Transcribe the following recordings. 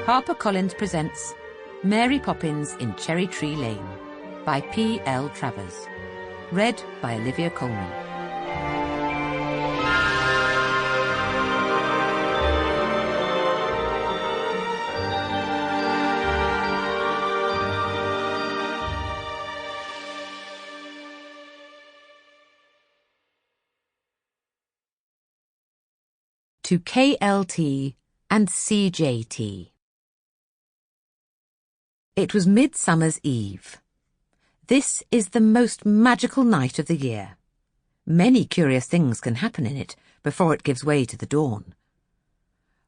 HarperCollins presents Mary Poppins in Cherry Tree Lane by P.L. Travers. Read by Olivia Colman. To KLT and CJT. It was Midsummer's Eve. This is the most magical night of the year. Many curious things can happen in it before it gives way to the dawn.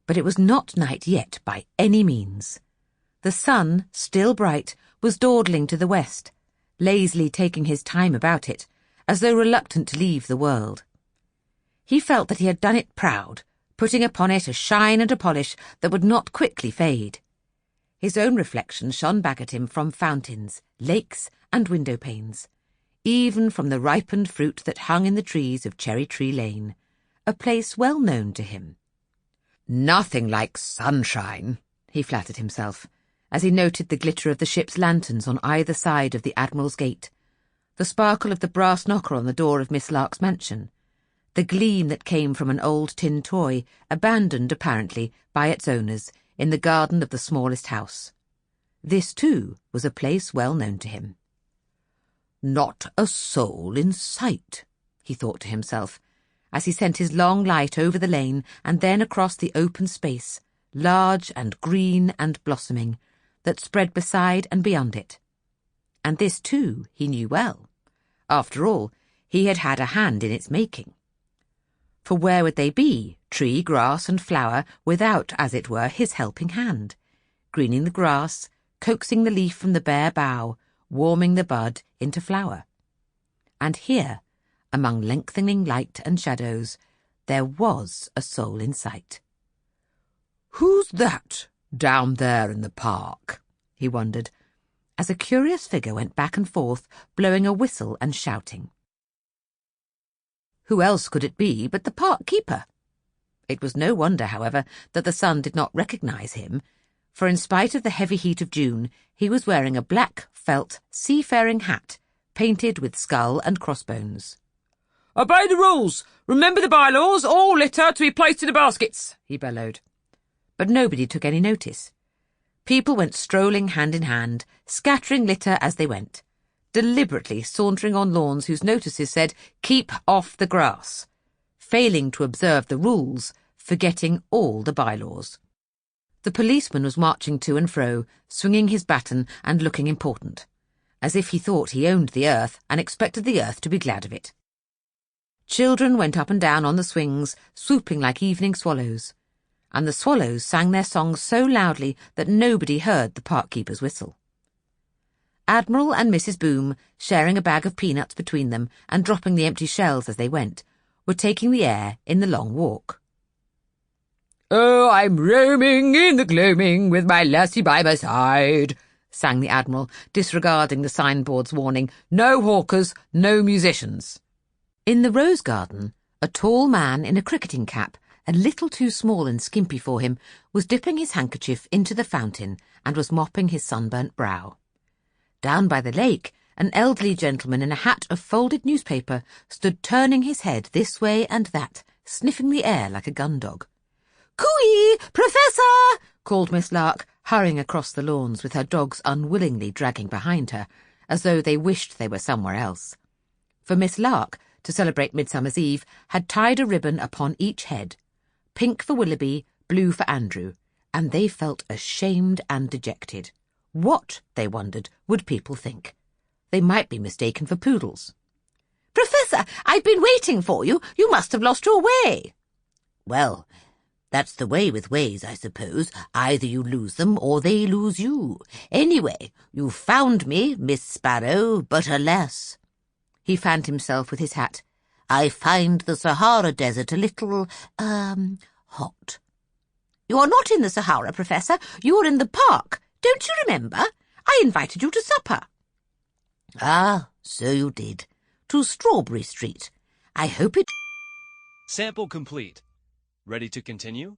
But it was not night yet by any means. The sun, still bright, was dawdling to the west, lazily taking his time about it, as though reluctant to leave the world. He felt that he had done it proud, putting upon it a shine and a polish that would not quickly fade. His own reflection shone back at him from fountains, lakes, and window panes, even from the ripened fruit that hung in the trees of Cherry Tree Lane, a place well known to him. Nothing like sunshine, he flattered himself, as he noted the glitter of the ship's lanterns on either side of the Admiral's gate, the sparkle of the brass knocker on the door of Miss Lark's mansion, the gleam that came from an old tin toy, abandoned apparently by its owners, in the garden of the smallest house. This, too, was a place well known to him. Not a soul in sight, he thought to himself, as he sent his long light over the lane and then across the open space, large and green and blossoming, that spread beside and beyond it. And this, too, he knew well. After all, he had had a hand in its making. For where would they be, tree, grass, and flower, without, as it were, his helping hand, greening the grass, coaxing the leaf from the bare bough, warming the bud into flower? And here, among lengthening light and shadows, there was a soul in sight. "Who's that, down there in the park?" he wondered, as a curious figure went back and forth, blowing a whistle and shouting. Who else could it be but the park keeper? It was no wonder, however, that the sun did not recognise him, for in spite of the heavy heat of June, he was wearing a black felt seafaring hat, painted with skull and crossbones. "Obey the rules! Remember the bylaws! All litter to be placed in the baskets!" he bellowed. But nobody took any notice. People went strolling hand in hand, scattering litter as they went, deliberately sauntering on lawns whose notices said, "Keep off the grass," failing to observe the rules, forgetting all the bylaws. The policeman was marching to and fro, swinging his baton and looking important, as if he thought he owned the earth and expected the earth to be glad of it. Children went up and down on the swings, swooping like evening swallows, and the swallows sang their songs so loudly that nobody heard the park-keeper's whistle. Admiral and Mrs. Boom, sharing a bag of peanuts between them and dropping the empty shells as they went, were taking the air in the long walk. "Oh, I'm roaming in the gloaming with my lassie by my side," sang the Admiral, disregarding the signboard's warning, "No hawkers, no musicians." In the rose garden, a tall man in a cricketing cap, a little too small and skimpy for him, was dipping his handkerchief into the fountain and was mopping his sunburnt brow. Down by the lake, an elderly gentleman in a hat of folded newspaper stood turning his head this way and that, sniffing the air like a gun dog. "Cooey, Professor!" called Miss Lark, hurrying across the lawns with her dogs unwillingly dragging behind her, as though they wished they were somewhere else. For Miss Lark, to celebrate Midsummer's Eve, had tied a ribbon upon each head, pink for Willoughby, blue for Andrew, and they felt ashamed and dejected. What, they wondered, would people think? They might be mistaken for poodles. "Professor, I've been waiting for you. You must have lost your way." "Well, that's the way with ways, I suppose. Either you lose them or they lose you. Anyway, you found me, Miss Sparrow, but alas." He fanned himself with his hat. "I find the Sahara Desert a little, hot." "You are not in the Sahara, Professor. You are in the park. Don't you remember? I invited you to supper." "Ah, so you did. To Strawberry Street. I hope it—" Sample complete. Ready to continue?